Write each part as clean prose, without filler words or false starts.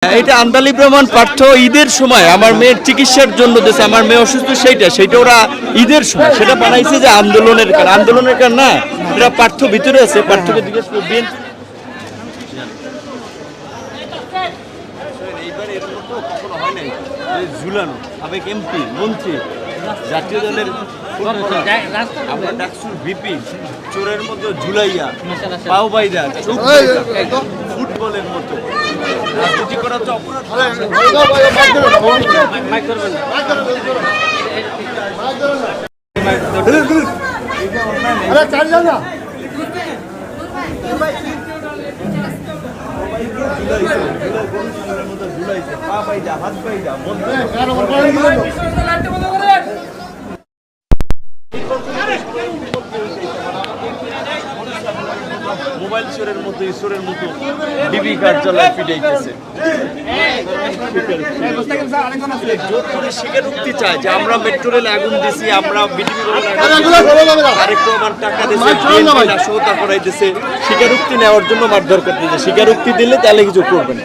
এটা আন্দালি প্রমাণ পাঠ্য ঈদের সময় আমার মেয়ের চিকিৎসার জন্য দেশে আমার মেয়ে অসুস্থ সেইটা ওরা ঈদের সময় সেটা বানাইছে যে আন্দোলনের কারণ না, এটা পাঠ্য ভিতরে আছে। পাঠ্যকে জিজ্ঞেস করবেন ঝুলানো সাবেক এমপি মন্ত্রী জাতীয় দলের আমরা ডাকসুর ভিপি চোরের মধ্যে ঝুলাইয়া পাও বাইরা ফুটবলের মতো রাজনীতি করা তো অপরাধ। মোবাইল চোরের মতো ঈশ্বরের মতো বিবি কার্যালয় পিটাইতেছে। স্বীকারোক্তি চায় যে আমরা মেট্রো রেল আগুন দিছি, আমরা টাকা দিয়েছে, সহতা করাইতেছে, স্বীকারোক্তি নেওয়ার জন্য মারধর করতেছে। স্বীকারোক্তি দিলে তাহলে কিছু করবেন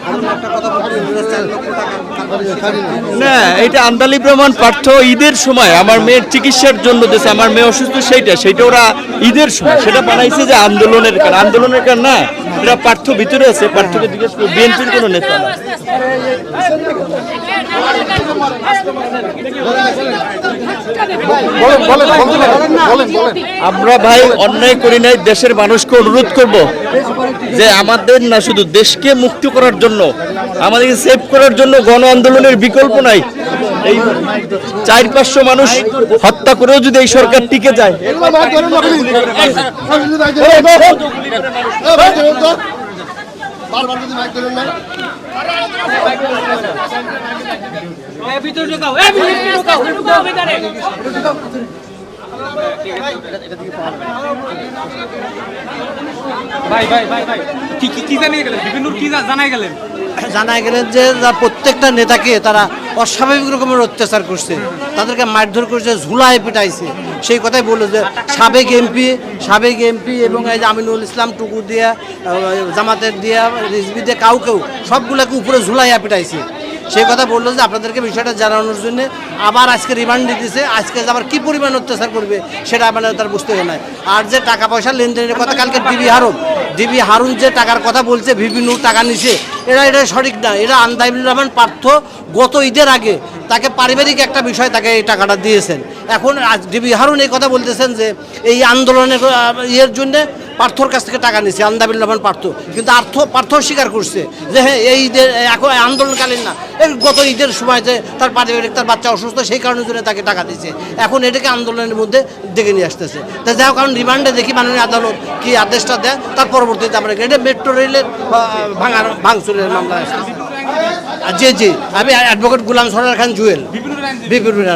না। এটা আন্দালি প্রমাণ পাঠ্য ঈদের সময় আমার মেয়ের চিকিৎসার জন্য দেশে আমার মেয়ে অসুস্থ সেইটা ওরা ঈদের সময় সেটা বানাইছে যে আন্দোলনের কারণ না, এটা পাঠ্য ভিতরে আছে। পাঠ্যকে জিজ্ঞেস করবেন বিএনপির কোনো নেতা না। আমরা ভাই অন্যায় করি নাই, দেশের মানুষকে অনুরোধ করব যে আমাদের না শুধু দেশকে মুক্তি করার জন্য, আমাদেরকে সেভ করার জন্য গণ আন্দোলনের বিকল্প নাই। এই 400-500 মানুষ হত্যা করেও যদি এই সরকার টিকে যায়, জানাই গেলেন যে প্রত্যেকটা নেতাকে তারা অস্বাভাবিক রকমের অত্যাচার করছে, তাদেরকে মারধর করছে, ঝুলায় পিটাইছে। সেই কথাই বললো যে সাবেক এমপি এবং এই যে আমিনুল ইসলাম টুকু দিয়া, জামাতের দিয়া, রিজভি দিয়ে কাউকেও সবগুলোকে উপরে ঝুলাইয়া পিটাইছে। সেই কথা বললো যে আপনাদেরকে বিষয়টা জানানোর জন্য আবার আজকে রিমান্ড দিতেছে। আজকে আবার কী পরিমাণ অত্যাচার করবে সেটা মানে তার বুঝতে নাই। আর যে টাকা পয়সা লেনদেনের কথা কালকে ডিবি হারুন যে টাকার কথা বলছে, ভিপি নূর টাকা নিছে, এটা সঠিক না। এটা আন্দালিবুর রহমান পার্থ গত ঈদের আগে তাকে পারিবারিক একটা বিষয় তাকে এই টাকাটা দিয়েছেন। এখন ডিবি হারুন এই কথা বলতেছেন যে এই আন্দোলনের ইয়ের জন্যে পার্থর কাছ থেকে টাকা নিচ্ছে আন্দাবিল রহমান পার্থ, কিন্তু পার্থ স্বীকার করছে যে হ্যাঁ এই ঈদের এখন আন্দোলনকালীন না, এই গত ঈদের সময় যে তার পারিবারিক তার বাচ্চা অসুস্থ সেই কারণের জন্য তাকে টাকা দিচ্ছে। এখন এটাকে আন্দোলনের মধ্যে ডেকে নিয়ে আসতেছে। তা যাই হোক, কারণ রিমান্ডে দেখি মাননীয় আদালত কি আদেশটা দেয়, তার পরবর্তীতে আমরা এটা মেট্রো রেলের ভাঙচুরের মামলা আসছে। জি আমি অ্যাডভোকেট গোলাম সরদার খান জুয়েল, বিপিন।